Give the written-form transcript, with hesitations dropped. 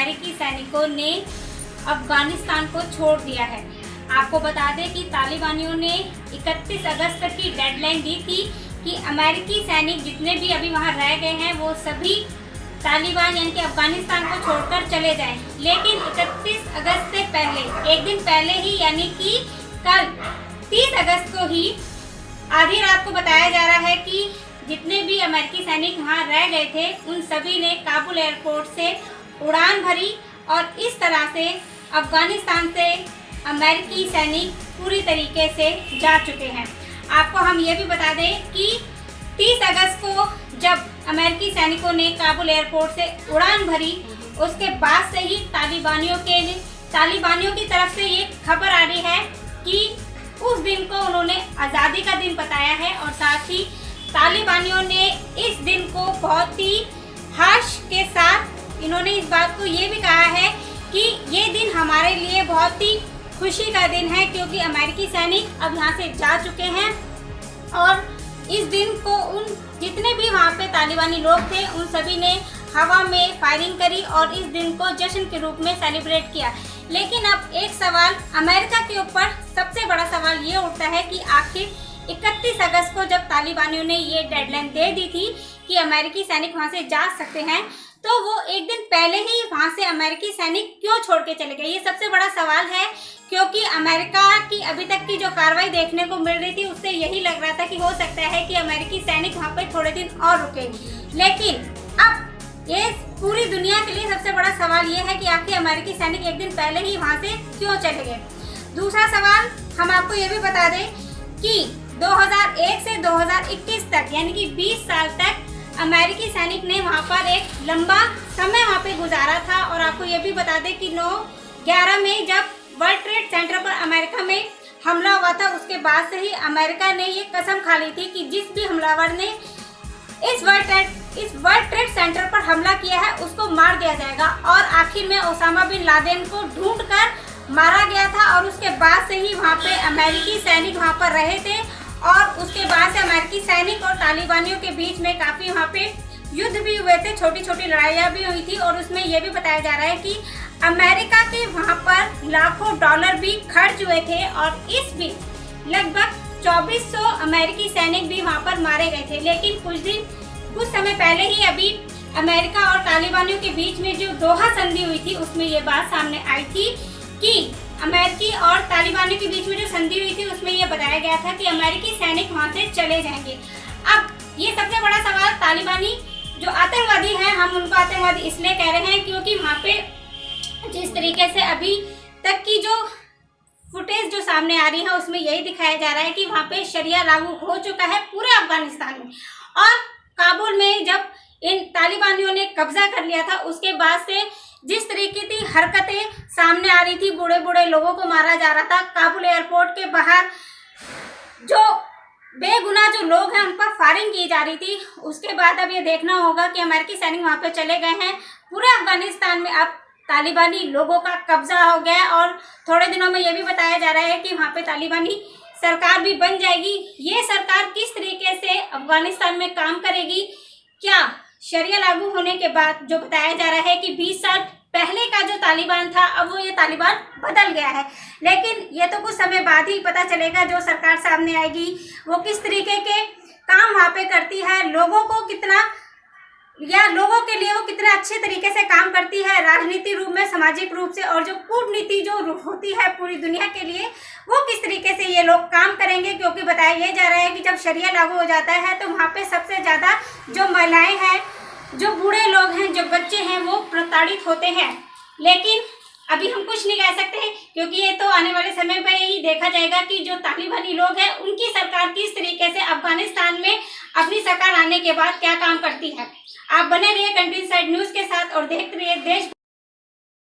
अमेरिकी सैनिकों ने अफगानिस्तान को छोड़ दिया है। आपको बता दें कि तालिबानियों ने 31 अगस्त तक की डेडलाइन दी थी कि अमेरिकी सैनिक जितने भी अभी वहां रह गए हैं वो सभी तालिबान यानी कि अफगानिस्तान को छोड़कर चले जाएं। लेकिन 31 अगस्त से पहले एक दिन पहले ही यानी कि कल 30 अगस्त को ही आधी रात को बताया जा रहा है कि जितने भी अमेरिकी सैनिक वहां रह गए थे उन सभी ने काबुल एयरपोर्ट से उड़ान भरी और इस तरह से अफगानिस्तान से अमेरिकी सैनिक पूरी तरीके से जा चुके हैं। आपको हम ये भी बता दें कि 30 अगस्त को जब अमेरिकी सैनिकों ने काबुल एयरपोर्ट से उड़ान भरी उसके बाद से ही तालिबानियों की तरफ से ये खबर आ रही है कि उस दिन को उन्होंने आज़ादी का दिन बताया है और साथ ही तालिबानियों ने इस दिन को बहुत ही हर्ष के साथ इन्होंने इस बात को ये भी कहा है कि ये दिन हमारे लिए बहुत ही खुशी का दिन है क्योंकि अमेरिकी सैनिक अब यहाँ से जा चुके हैं और इस दिन को उन जितने भी वहाँ पे तालिबानी लोग थे उन सभी ने हवा में फायरिंग करी और इस दिन को जश्न के रूप में सेलिब्रेट किया। लेकिन अब एक सवाल अमेरिका के ऊपर सबसे बड़ा सवाल ये उठता है कि आखिर 31 अगस्त को जब तालिबानियों ने ये डेडलाइन दे दी थी कि अमेरिकी सैनिक वहाँ से जा सकते हैं तो वो एक दिन पहले ही वहाँ से अमेरिकी सैनिक क्यों छोड़ के चले गए, ये सबसे बड़ा सवाल है। क्योंकि अमेरिका की अभी तक की जो कार्रवाई देखने को मिल रही थी उससे यही लग रहा था कि हो सकता है कि अमेरिकी सैनिक वहाँ पर थोड़े दिन और रुके। लेकिन अब ये पूरी दुनिया के लिए सबसे बड़ा सवाल ये है कि आखिर अमेरिकी सैनिक एक दिन पहले ही वहाँ से क्यों चले गए। दूसरा सवाल हम आपको ये भी बता दें कि 2001 से 2021 तक यानी कि 20 साल तक अमेरिकी सैनिक ने वहाँ पर एक लंबा समय वहाँ पे गुजारा था। और आपको ये भी बता दें कि 9/11 में जब वर्ल्ड ट्रेड सेंटर पर अमेरिका में हमला हुआ था उसके बाद से ही अमेरिका ने ये कसम खा ली थी कि जिस भी हमलावर ने इस वर्ल्ड ट्रेड सेंटर पर हमला किया है उसको मार दिया जाएगा। और आखिर में ओसामा बिन लादेन को ढूंढकर मारा गया था और उसके बाद से ही वहाँ पे अमेरिकी सैनिक वहाँ पर रहे थे और उसके बाद से अमेरिकी सैनिक और तालिबानियों के बीच में काफ़ी वहाँ पे युद्ध भी हुए थे, छोटी छोटी लड़ाइयाँ भी हुई थी। और उसमें यह भी बताया जा रहा है कि अमेरिका के वहाँ पर लाखों डॉलर भी खर्च हुए थे और इस भी लगभग 2400 अमेरिकी सैनिक भी वहाँ पर मारे गए थे। लेकिन कुछ समय पहले ही अभी अमेरिका और तालिबानियों के बीच में जो दोहा संधि हुई थी उसमें ये बात सामने आई थी कि अमेरिकी और तालिबानियों के बीच में जो संधि हुई थी उसमें यह बताया गया था कि अमेरिकी सैनिक वहाँ से चले जाएंगे। अब ये सबसे बड़ा सवाल तालिबानी जो आतंकवादी हैं हम उनको आतंकवादी इसलिए कह रहे हैं क्योंकि वहाँ पे जिस तरीके से अभी तक की जो फुटेज जो सामने आ रही है उसमें यही दिखाया जा रहा है कि वहाँ पे शरिया लागू हो चुका है पूरे अफगानिस्तान में। और काबुल में जब इन तालिबानियों ने कब्जा कर लिया था उसके बाद से जिस तरीके की हरकतें सामने आ रही थी, बूढ़े बूढ़े लोगों को मारा जा रहा था, काबुल एयरपोर्ट के बाहर जो बेगुनाह जो लोग हैं उन पर फायरिंग की जा रही थी। उसके बाद अब ये देखना होगा कि अमेरिकी सैनिक वहाँ पे चले गए हैं, पूरे अफगानिस्तान में अब तालिबानी लोगों का कब्जा हो गया और थोड़े दिनों में ये भी बताया जा रहा है कि वहाँ पे तालिबानी सरकार भी बन जाएगी। ये सरकार किस तरीके से अफगानिस्तान में काम करेगी, क्या शरिया लागू होने के बाद जो बताया जा रहा है कि 20 साल पहले का जो तालिबान था अब वो ये तालिबान बदल गया है। लेकिन ये तो कुछ समय बाद ही पता चलेगा जो सरकार सामने आएगी वो किस तरीके के काम वहाँ पे करती है, लोगों को कितना या लोगों के लिए वो कितना अच्छे तरीके से काम करती है राजनीतिक रूप में, सामाजिक रूप से, और जो कूटनीति जो होती है पूरी दुनिया के लिए वो किस तरीके से ये लोग काम करेंगे। क्योंकि बताया ये जा रहा है कि जब शरिया लागू हो जाता है तो वहाँ पे सबसे ज़्यादा जो महिलाएं हैं, जो बूढ़े लोग हैं, जो बच्चे हैं वो प्रताड़ित होते हैं। लेकिन अभी हम कुछ नहीं कह सकते क्योंकि ये तो आने वाले समय में ही देखा जाएगा कि जो तालिबानी लोग हैं उनकी सरकार किस तरीके से अफगानिस्तान में अपनी सरकार आने के बाद क्या काम करती है। आप बने रहिए कंट्री साइड न्यूज़ के साथ और देखते रहिए देश